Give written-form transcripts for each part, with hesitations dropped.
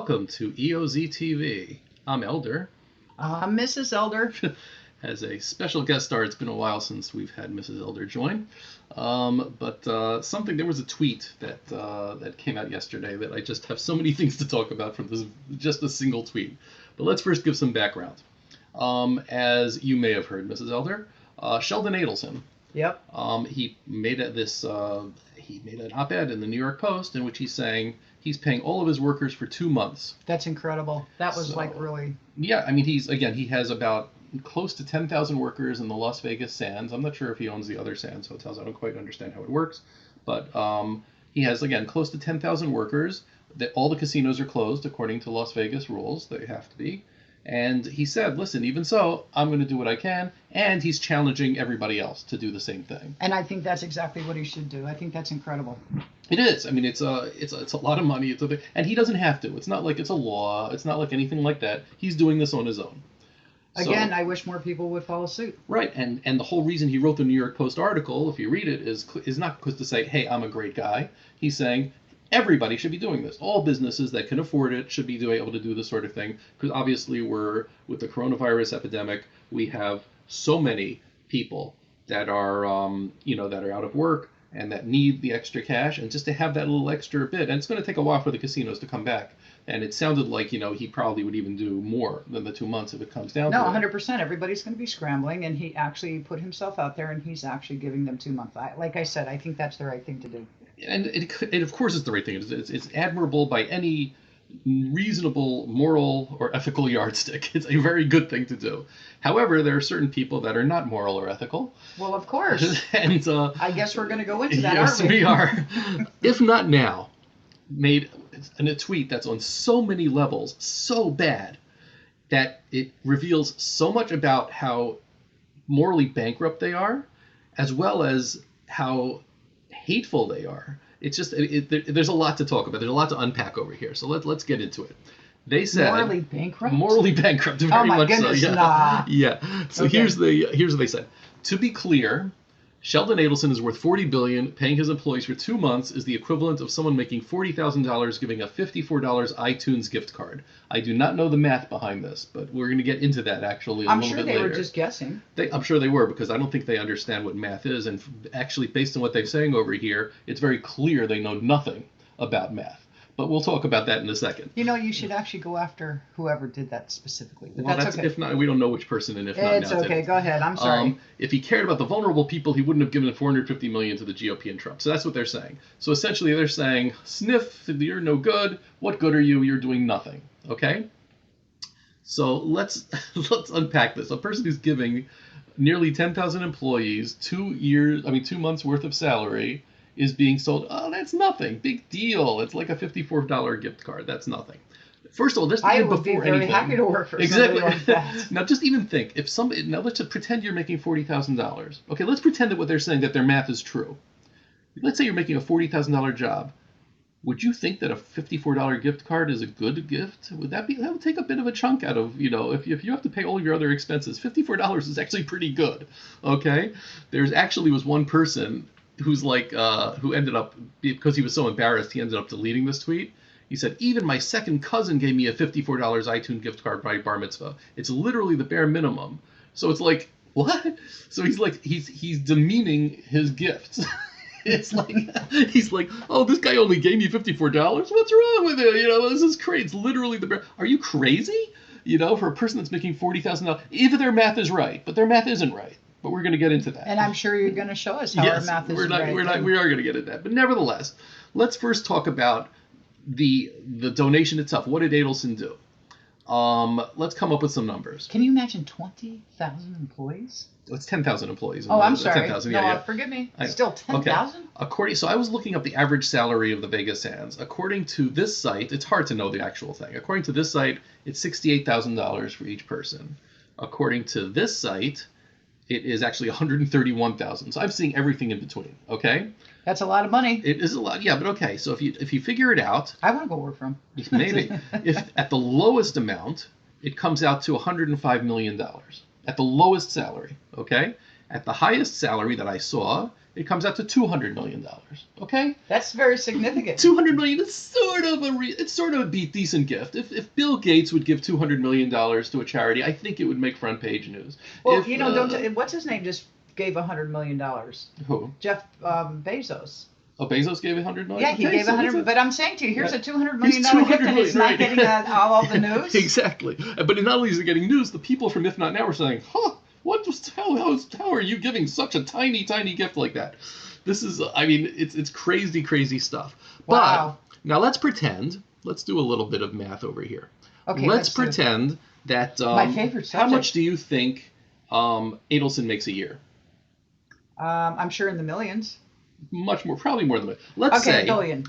Welcome to EoZTV. I'm Elder. Mrs. Elder. As a special guest star, it's been a while since we've had Mrs. Elder join. There was a tweet that came out yesterday that I just have so many things to talk about from this, just a single tweet. But let's first give some background. As you may have heard, Mrs. Elder, Sheldon Adelson. Yep. He made an op-ed in the New York Post in which he's saying he's paying all of his workers for 2 months. That's incredible. That was really... Yeah, I mean, he has about close to 10,000 workers in the Las Vegas Sands. I'm not sure if he owns the other Sands hotels. I don't quite understand how it works. But he has, again, close to 10,000 workers. All the casinos are closed according to Las Vegas rules. They have to be. And he said, listen, even so, I'm going to do what I can. And he's challenging everybody else to do the same thing. And I think that's exactly what he should do. I think that's incredible. It is. I mean, it's a lot of money. And he doesn't have to. It's not like it's a law. It's not like anything like that. He's doing this on his own. Again, I wish more people would follow suit. Right. And the whole reason he wrote the New York Post article, if you read it, is not because to say, hey, I'm a great guy. He's saying, everybody should be doing this. All businesses that can afford it should be able to do this sort of thing. Because obviously with the coronavirus epidemic, we have so many people that are, that are out of work and that need the extra cash. And just to have that little extra bit, and it's going to take a while for the casinos to come back. And it sounded like, he probably would even do more than the 2 months if it comes down to it. No, 100%. Everybody's going to be scrambling. And he actually put himself out there and he's actually giving them 2 months. Like I said, I think that's the right thing to do. And it of course, is the right thing. It's admirable by any reasonable moral or ethical yardstick. It's a very good thing to do. However, there are certain people that are not moral or ethical. Well, of course. And I guess we're going to go into that, yes, aren't we? We are. IfNotNow made a tweet that's on so many levels so bad that it reveals so much about how morally bankrupt they are, as well as how hateful they are. It's just there's a lot to talk about. There's a lot to unpack over here. So let's get into it. They said morally bankrupt. Morally bankrupt. Very oh my much goodness, so. Yeah. nah. Yeah. So Okay. here's what they said. To be clear, Sheldon Adelson is worth $40 billion. Paying his employees for 2 months is the equivalent of someone making $40,000 giving a $54 iTunes gift card. I do not know the math behind this, but we're going to get into that actually a little bit later. I'm sure they were just guessing. I'm sure they were, because I don't think they understand what math is. And actually, based on what they're saying over here, it's very clear they know nothing about math. But we'll talk about that in a second. You should actually go after whoever did that specifically. But Well, that's okay. If not, we don't know which person and if not. It's okay. Go ahead. I'm sorry. If he cared about the vulnerable people, he wouldn't have given $450 million to the GOP and Trump. So that's what they're saying. So essentially, they're saying, sniff, you're no good. What good are you? You're doing nothing. Okay. So let's unpack this. A person who's giving nearly 10,000 employees 2 months worth of salary is being sold, oh, that's nothing. Big deal. It's like a $54 gift card. That's nothing. First of all, I would be very happy to work for somebody like that. Now, just even think, now let's just pretend you're making $40,000. Okay, let's pretend that what they're saying, that their math is true. Let's say you're making a $40,000 job. Would you think that a $54 gift card is a good gift? That would take a bit of a chunk out of, if you have to pay all of your other expenses, $54 is actually pretty good. Okay? There's actually was one person who's who ended up, because he was so embarrassed, he ended up deleting this tweet. He said, even my second cousin gave me a $54 iTunes gift card by bar mitzvah. It's literally the bare minimum. So it's like, what? So he's demeaning his gifts. It's like, he's like, oh, this guy only gave me $54? What's wrong with it? This is crazy. It's literally the bare. Are you crazy? For a person that's making $40,000, if their math is right, but their math isn't right. But we're going to get into that. And I'm sure you're going to show us how our math is right. We are going to get into that. But nevertheless, let's first talk about the donation itself. What did Adelson do? Let's come up with some numbers. Can you imagine 20,000 employees? It's 10,000 employees. Oh, I'm sorry. 10,000. No, yeah. Forgive me. Still 10,000? Okay. So I was looking up the average salary of the Vegas Sands. According to this site, it's hard to know the actual thing. According to this site, it's $68,000 for each person. According to this site, it is actually $131,000. So I'm seeing everything in between. Okay. That's a lot of money. It is a lot, yeah. But okay. So if you figure it out, I want to go work for him. Maybe. If at the lowest amount, it comes out to $105 million at the lowest salary. Okay. At the highest salary that I saw, it comes out to $200 million. Okay? That's very significant. $200 million is sort of it's sort of a decent gift. If Bill Gates would give $200 million to a charity, I think it would make front page news. Well, If, what's his name just gave $100 million? Who? Jeff Bezos. Oh, Bezos gave $100 million? Yeah, he Okay, gave so 100. But I'm saying to you, here's a $200 Here's million gift, $200 and it's million, not right. getting all of the news. Exactly. But not only is it getting news, the people from IfNotNow are saying, "Huh, how are you giving such a tiny gift like that?" This is, I mean, it's crazy stuff. Wow. But now let's pretend. Let's do a little bit of math over here. Okay. Let's pretend that my favorite subject. How much do you think Adelson makes a year? I'm sure in the millions. Much more, probably more than that. Let's say a billion.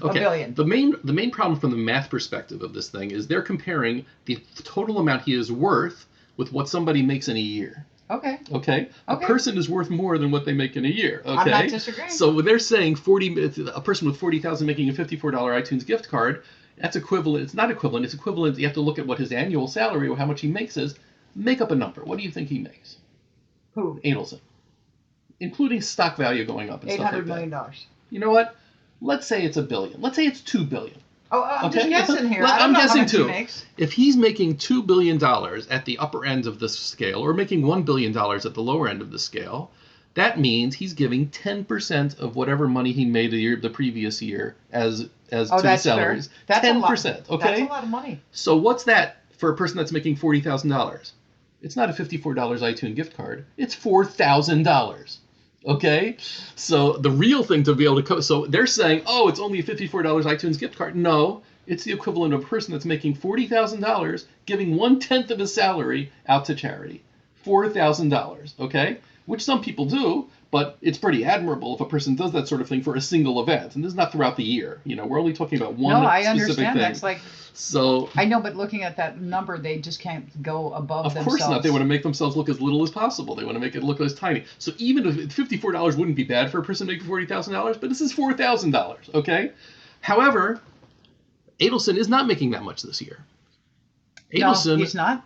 The main problem from the math perspective of this thing is they're comparing the total amount he is worth with what somebody makes in a year. Okay. A person is worth more than what they make in a year. Okay. I'm not disagreeing. So when they're saying a person with $40,000 making a $54 iTunes gift card, that's equivalent. It's not equivalent. It's equivalent. You have to look at what his annual salary or how much he makes is. Make up a number. What do you think he makes? Who? Adelson. Including stock value going up and stuff like that. $800 million. You know what? Let's say it's $1 billion. Let's say it's $2 billion. Oh, I'm just guessing here. I'm guessing how much too. He makes. If he's making $2 billion at the upper end of the scale, or making $1 billion at the lower end of the scale, that means he's giving 10% of whatever money he made the previous year as to his salaries. Fair. That's 10%. Okay. That's a lot of money. So what's that for a person that's making $40,000? It's not a $54 iTunes gift card. It's $4,000. Okay, so the real thing to be able to so they're saying, oh, it's only a $54 iTunes gift card. No, it's the equivalent of a person that's making $40,000 giving 1/10 of his salary out to charity. $4,000. Okay, which some people do, but it's pretty admirable if a person does that sort of thing for a single event, and this is not throughout the year. You know, we're only talking about one specific thing. No, I understand. That's like. So I know, but looking at that number, they just can't go above themselves. Of course not. They want to make themselves look as little as possible. They want to make it look as tiny. So even if $54 wouldn't be bad for a person making $40,000, but this is $4,000. Okay. However, Adelson is not making that much this year. Adelson, no, he's not.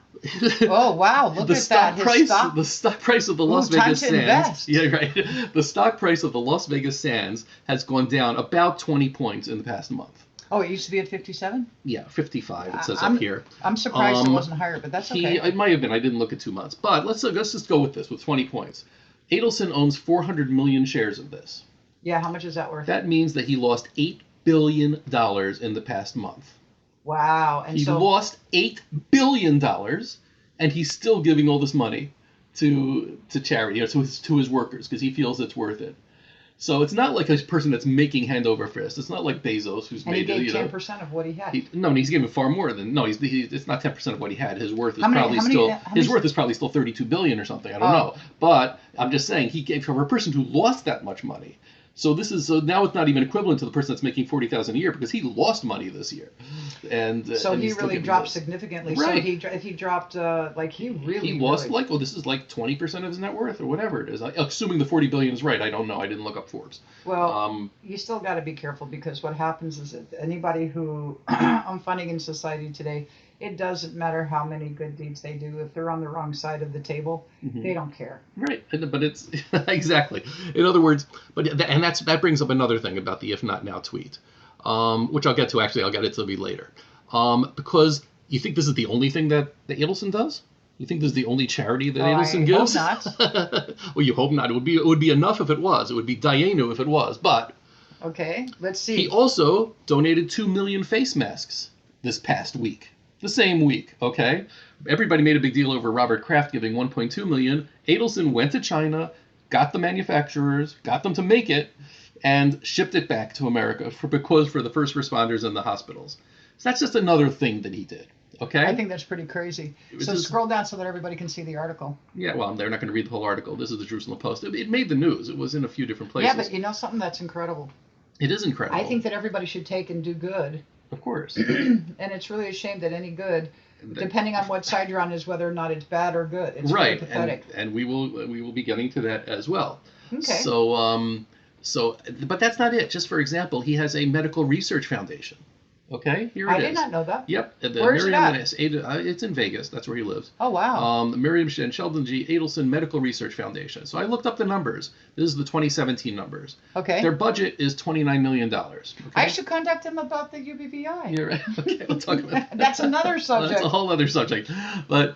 Oh wow! Look at that. The stock price of the Las Vegas Sands. Invest. Yeah, right. The stock price of the Las Vegas Sands has gone down about 20 points in the past month. Oh, it used to be at 57? Yeah, 55, it says up here. I'm surprised it wasn't higher, but that's okay. It might have been. I didn't look at 2 months. But let's just go with this, with 20 points. Adelson owns 400 million shares of this. Yeah, how much is that worth? That means that he lost $8 billion in the past month. Wow. And he lost $8 billion, and he's still giving all this money to charity, to his workers, because he feels it's worth it. So it's not like a person that's making hand over fist. It's not like Bezos, who's and made he gave 10% of what he had. He's giving far more than it's not 10% of what he had. His worth is worth is probably still $32 billion or something. I don't know. But I'm just saying he gave for a person who lost that much money. So now it's not even equivalent to the person that's making $40,000 a year because he lost money this year, and so and he really dropped significantly. Right. So he dropped he lost this is like 20% of his net worth or whatever it is. Assuming the $40 billion is right, I don't know. I didn't look up Forbes. Well, you still got to be careful because what happens is that anybody who I'm finding in society today, it doesn't matter how many good deeds they do. If they're on the wrong side of the table, they don't care. Right, but it's exactly. In other words, that brings up another thing about the "If Not Now" tweet, which I'll get to. Actually, I'll get it to be later, because you think this is the only thing that Adelson does. You think this is the only charity that Adelson gives? I hope not. Well, you hope not. It would be enough if it was. It would be Dayenu if it was. But okay, let's see. He also donated 2 million face masks this past week. The same week, okay? Everybody made a big deal over Robert Kraft giving 1.2 million. Adelson went to China, got the manufacturers, got them to make it, and shipped it back to America for the first responders and the hospitals. So that's just another thing that he did, okay? I think that's pretty crazy. So scroll down so that everybody can see the article. Yeah, well, they're not going to read the whole article. This is the Jerusalem Post. It made the news. It was in a few different places. Yeah, but you know something? That's incredible. It is incredible. I think that everybody should take and do good. Of course. And it's really a shame that any good, depending on what side you're on, is whether or not it's bad or good. It's right. Really pathetic. And we will be getting to that as well. Okay. So but that's not it. Just for example, he has a medical research foundation. Okay, here I it did is. not know that. Yep, the Where is it Miriam at? it's in Vegas. That's where he lives. Oh, wow. Miriam and Sheldon G. Adelson Medical Research Foundation. So I looked up the numbers. This is the 2017 numbers. Okay. Their budget is $29 million. Okay? I should contact them about the UBVI. Yeah, right. Okay, we'll talk about that. That's another subject. That's a whole other subject. But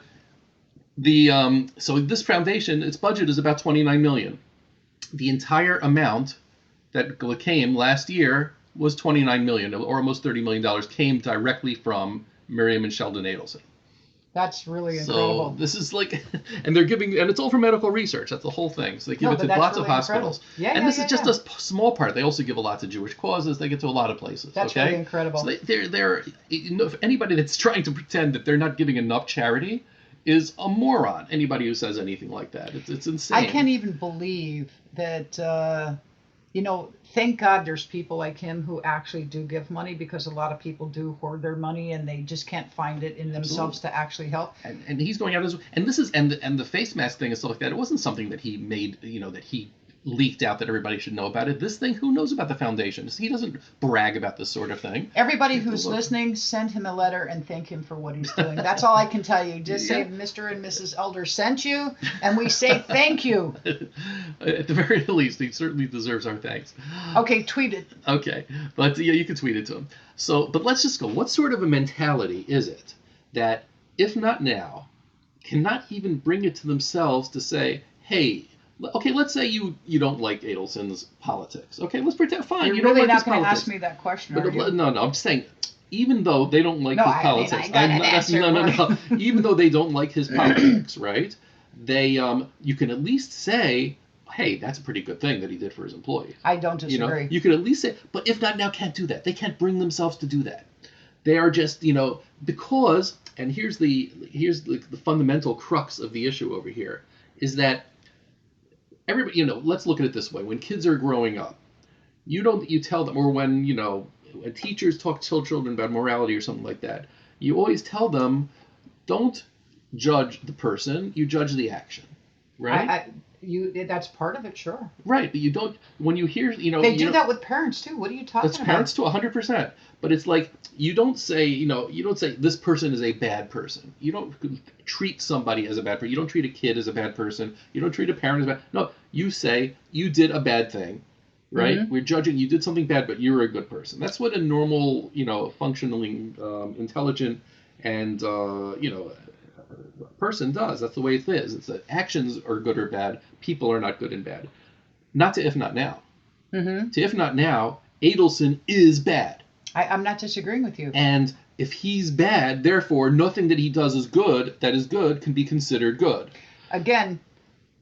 so this foundation, its budget is about $29 million. The entire amount that came last year was $29 million, or almost $30 million, came directly from Miriam and Sheldon Adelson. That's really So incredible. this is like, and they're giving, and it's all for medical research. That's the whole thing. So they give it to lots of hospitals. And this is just a small part. They also give a lot to Jewish causes. They get to a lot of places. That's really incredible. So they're if anybody that's trying to pretend that they're not giving enough charity is a moron. Anybody who says anything like that, it's insane. I can't even believe that. Thank God there's people like him who actually do give money, because a lot of people do hoard their money and they just can't find it in themselves to actually help. And he's going out and this is and the face mask thing and stuff like that. It wasn't something that he made, that he leaked out that everybody should know about it. This thing, who knows about the foundation? He doesn't brag about this sort of thing. Everybody who's listening, send him a letter and thank him for what he's doing. That's all I can tell you. Just say Mr. and Mrs. Elder sent you, and we say thank you. At the very least, he certainly deserves our thanks. Okay, tweet it. Okay, but you can tweet it to him. So, but let's just go. What sort of a mentality is it that, if not now, cannot even bring it to themselves to say, hey, okay, let's say you don't like Adelson's politics. Okay, let's pretend, fine, you don't really like his not going to politics. ask me that question, But are you? No, I'm just saying, even though they don't like his politics, no. Even though they don't like his politics, right? They, you can at least say, hey, that's a pretty good thing that he did for his employees. I don't disagree. You can at least say, but if not now, can't do that. They can't bring themselves to do that. They are just, because, and here's the fundamental crux of the issue over here, is that everybody, let's look at it this way. When kids are growing up, you tell them, or when teachers talk to children about morality or something like that, you always tell them, don't judge the person, you judge the action, right? That's part of it, sure. Right, but you don't, when you hear, They do that with parents too. What are you talking about? It's parents to 100%. But it's like, you don't say this person is a bad person. You don't treat somebody as a bad person. You don't treat a kid as a bad person. You don't treat a parent as bad. No, you say you did a bad thing, right? Mm-hmm. We're judging you did something bad, but you're a good person. That's what a normal, functioning, intelligent, and person does. That's the way it is. It's that actions are good or bad. People are not good and bad. Not to If Not Now. Mm-hmm. To If Not Now, Adelson is bad. I'm not disagreeing with you. And if he's bad, therefore, nothing that he does that is good can be considered good. Again,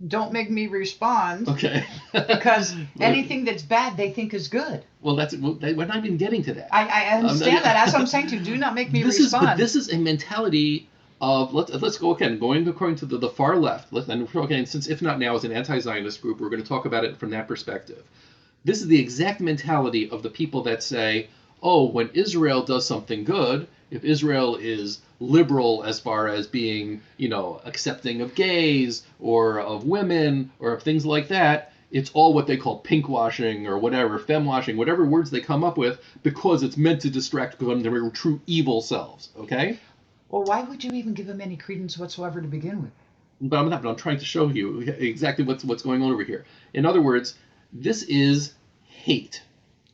don't make me respond. Okay. Because anything that's bad, they think is good. Well, we're not even getting to that. I understand that. That's what I'm saying to you. Do not make me respond. This is a mentality of, let's go again, going according to the far left. And since If Not Now is an anti-Zionist group, we're going to talk about it from that perspective. This is the exact mentality of the people that say, oh, when Israel does something good, if Israel is liberal as far as being, accepting of gays or of women or of things like that, it's all what they call pink washing or whatever, femme washing, whatever words they come up with, because it's meant to distract from their true evil selves, okay? Well, why would you even give them any credence whatsoever to begin with? But I'm trying to show you exactly what's going on over here. In other words, this is hate.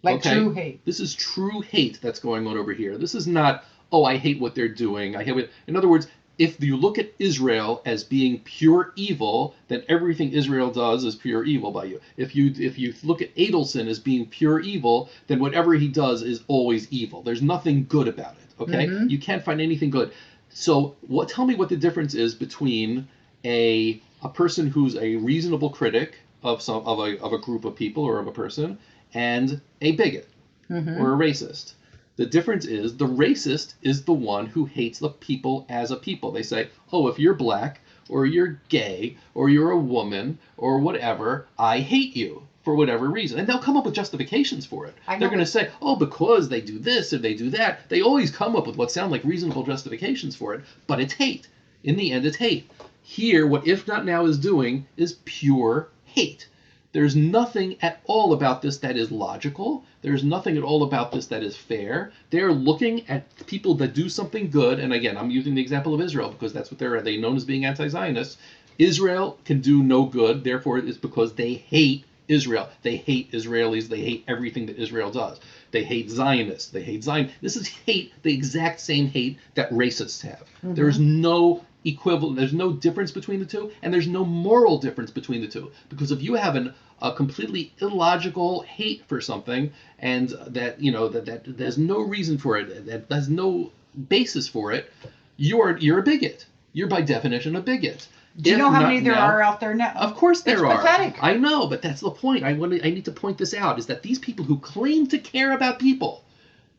Like true hate. This is true hate that's going on over here. This is not, oh, I hate what they're doing. I hate it. In other words, if you look at Israel as being pure evil, then everything Israel does is pure evil by you. If you look at Adelson as being pure evil, then whatever he does is always evil. There's nothing good about it. Okay? Mm-hmm. You can't find anything good. So tell me what the difference is between a person who's a reasonable critic of a group of people or of a person and a bigot or a racist. The difference is the racist is the one who hates the people as a people. They say, oh, if you're black or you're gay or you're a woman or whatever, I hate you for whatever reason. And they'll come up with justifications for it. They're going to say, oh, because they do this or they do that. They always come up with what sound like reasonable justifications for it, but it's hate. In the end, it's hate. Here, what If Not Now is doing is pure hate. There's nothing at all about this that is logical. There's nothing at all about this that is fair. They're looking at people that do something good, and again, I'm using the example of Israel because that's what they're known as being anti-Zionists. Israel can do no good, therefore it's because they hate Israel. They hate Israelis. They hate everything that Israel does. They hate Zionists. They hate Zion. This is hate, the exact same hate that racists have. There's no equivalent. There's no difference between the two, and there's no moral difference between the two. Because if you have a completely illogical hate for something, and that that there's no reason for it, that there's no basis for it, you're a bigot. You're by definition a bigot. Do you know how many there are out there now? Of course there are. It's pathetic. I know, but that's the point. I need to point this out, is that these people who claim to care about people,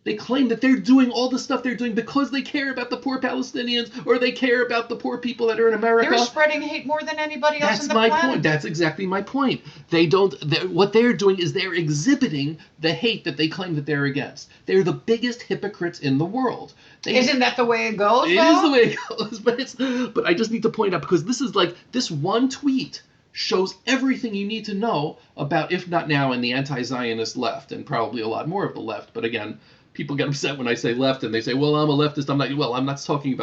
they claim that they're doing all the stuff they're doing because they care about the poor Palestinians or they care about the poor people that are in America. They're spreading hate more than anybody else on the planet. planet. That's my point. That's exactly my point. What they're doing is they're exhibiting the hate that they claim that they're against. They're the biggest hypocrites in the world. Isn't that the way it goes? It is the way it goes, but I just need to point out, because this is like, this one tweet shows everything you need to know about IfNotNow and the anti-Zionist left, and probably a lot more of the left. But again, people get upset when I say left, and they say, well, I'm a leftist. I'm not talking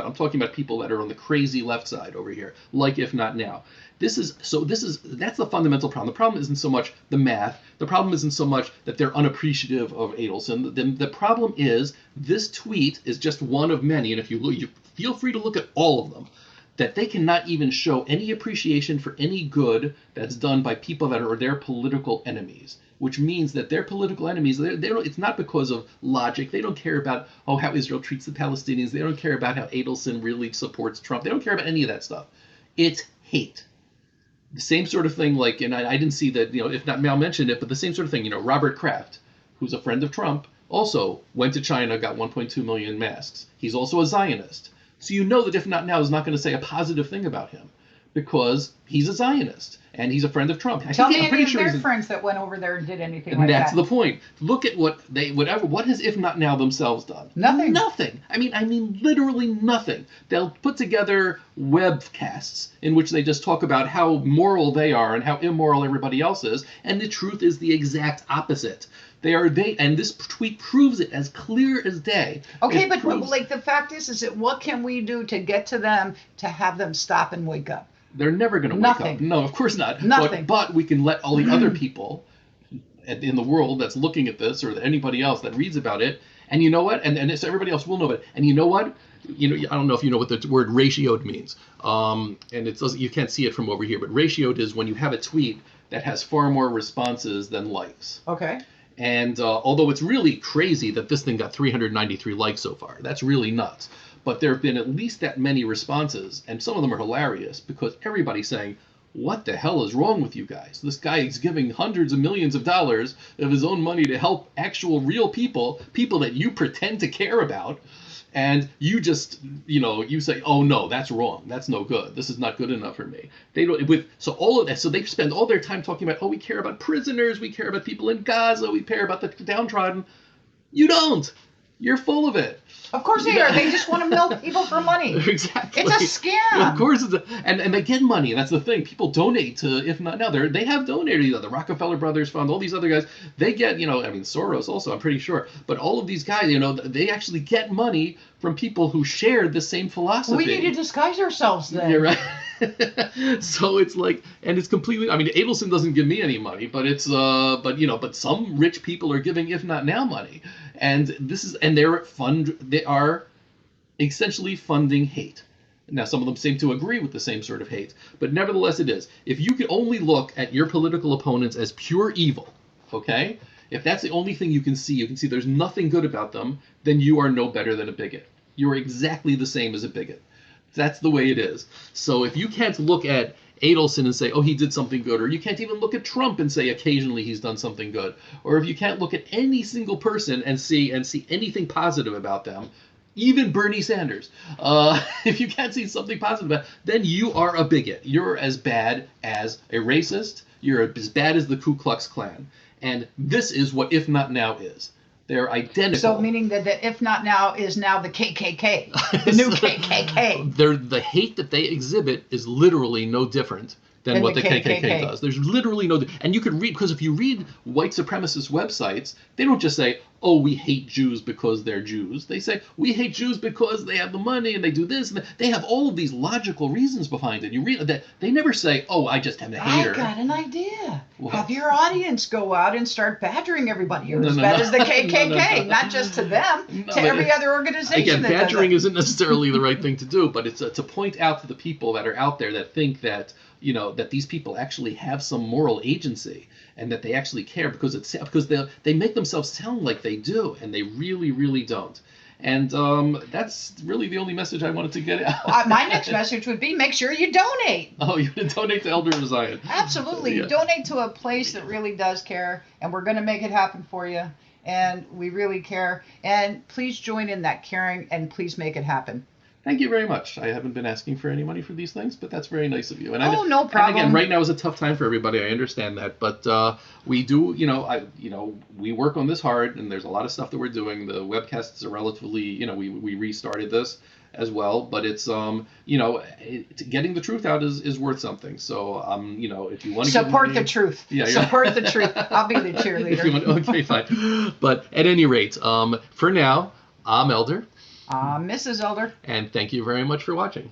about people that are on the crazy left side over here, like IfNotNow. That's the fundamental problem. The problem isn't so much the math. The problem isn't so much that they're unappreciative of Adelson. The problem is this tweet is just one of many, and if you feel free to look at all of them, that they cannot even show any appreciation for any good that's done by people that are their political enemies, which means that their political enemies, it's not because of logic. They don't care about how Israel treats the Palestinians. They don't care about how Adelson really supports Trump. They don't care about any of that stuff. It's hate. The same sort of thing, like, and I didn't see that, IfNotNow mentioned it, but the same sort of thing, Robert Kraft, who's a friend of Trump, also went to China, got 1.2 million masks. He's also a Zionist. So you know that IfNotNow is not going to say a positive thing about him because he's a Zionist and he's a friend of Trump. Tell me any of their friends that went over there and did anything like that. And that's the point. Look at what has IfNotNow themselves done? Nothing. Nothing. I mean literally nothing. They'll put together webcasts in which they just talk about how moral they are and how immoral everybody else is, and the truth is the exact opposite. And this tweet proves it as clear as day. Okay, but like the fact is that what can we do to get to them to have them stop and wake up? They're never going to wake up. No, of course not. Nothing. But we can let all the other people in the world that's looking at this, or anybody else that reads about it, and you know what? And so everybody else will know it. And you know what? I don't know if you know what the word ratioed means. And you can't see it from over here, but ratioed is when you have a tweet that has far more responses than likes. Okay. And although it's really crazy that this thing got 393 likes so far, that's really nuts. But there have been at least that many responses, and some of them are hilarious because everybody's saying, what the hell is wrong with you guys? This guy is giving hundreds of millions of dollars of his own money to help actual real people that you pretend to care about. And you just, you say, oh no, that's wrong. That's no good. This is not good enough for me. So all of that. So they spend all their time talking about, we care about prisoners. We care about people in Gaza. We care about the downtrodden. You don't. You're full of it. Of course they are. They just want to milk people for money. Exactly. It's a scam. Of course, and they get money. That's the thing. People donate to IfNotNow. They have donated. The Rockefeller Brothers Fund, all these other guys. They get, Soros also. I'm pretty sure. But all of these guys, they actually get money from people who share the same philosophy. We need to disguise ourselves then. You're right. So it's like, and it's completely. Adelson doesn't give me any money, but it's but some rich people are giving IfNotNow money, and they are essentially funding hate. Now, some of them seem to agree with the same sort of hate, but nevertheless, it is. If you could only look at your political opponents as pure evil, okay? If that's the only thing you can see there's nothing good about them, then you are no better than a bigot. You are exactly the same as a bigot. That's the way it is. So if you can't look at Adelson and say, he did something good, or you can't even look at Trump and say occasionally he's done something good, or if you can't look at any single person and see anything positive about them, even Bernie Sanders, if you can't see something positive about it, then you are a bigot. You're as bad as a racist. You're as bad as the Ku Klux Klan. And this is what IfNotNow is. They're identical. So meaning that the IfNotNow is now the KKK, the new KKK. The hate that they exhibit is literally no different than what the KKK does. There's literally no, and you could read, because if you read white supremacist websites, they don't just say, oh, we hate Jews because they're Jews. They say, we hate Jews because they have the money and they do this. And they have all of these logical reasons behind it. You read that. They never say, oh, I just have a hater. I got an idea. What? Have your audience go out and start badgering everybody. You're as bad as the KKK, not just to them, to every other organization. Again, badgering isn't necessarily the right thing to do, but it's to point out to the people that are out there that think that, you know, that these people actually have some moral agency and that they actually care, because they make themselves sound like they do, and they really, really don't. And that's really the only message I wanted to get out. My next message would be, make sure you donate. Oh, you're going to donate to Elder Zion. Absolutely. Yeah. Donate to a place that really does care, and we're going to make it happen for you. And we really care. And please join in that caring, and please make it happen. Thank you very much. I haven't been asking for any money for these things, but that's very nice of you. And no problem. And again, right now is a tough time for everybody. I understand that, but we do, we work on this hard, and there's a lot of stuff that we're doing. The webcasts are relatively, we restarted this as well, but it's, getting the truth out is worth something. So, if you want to support the truth. Yeah, support the truth. I'll be the cheerleader. If you want, okay, fine. But at any rate, for now, I'm Elder. Mrs. Elder. And thank you very much for watching.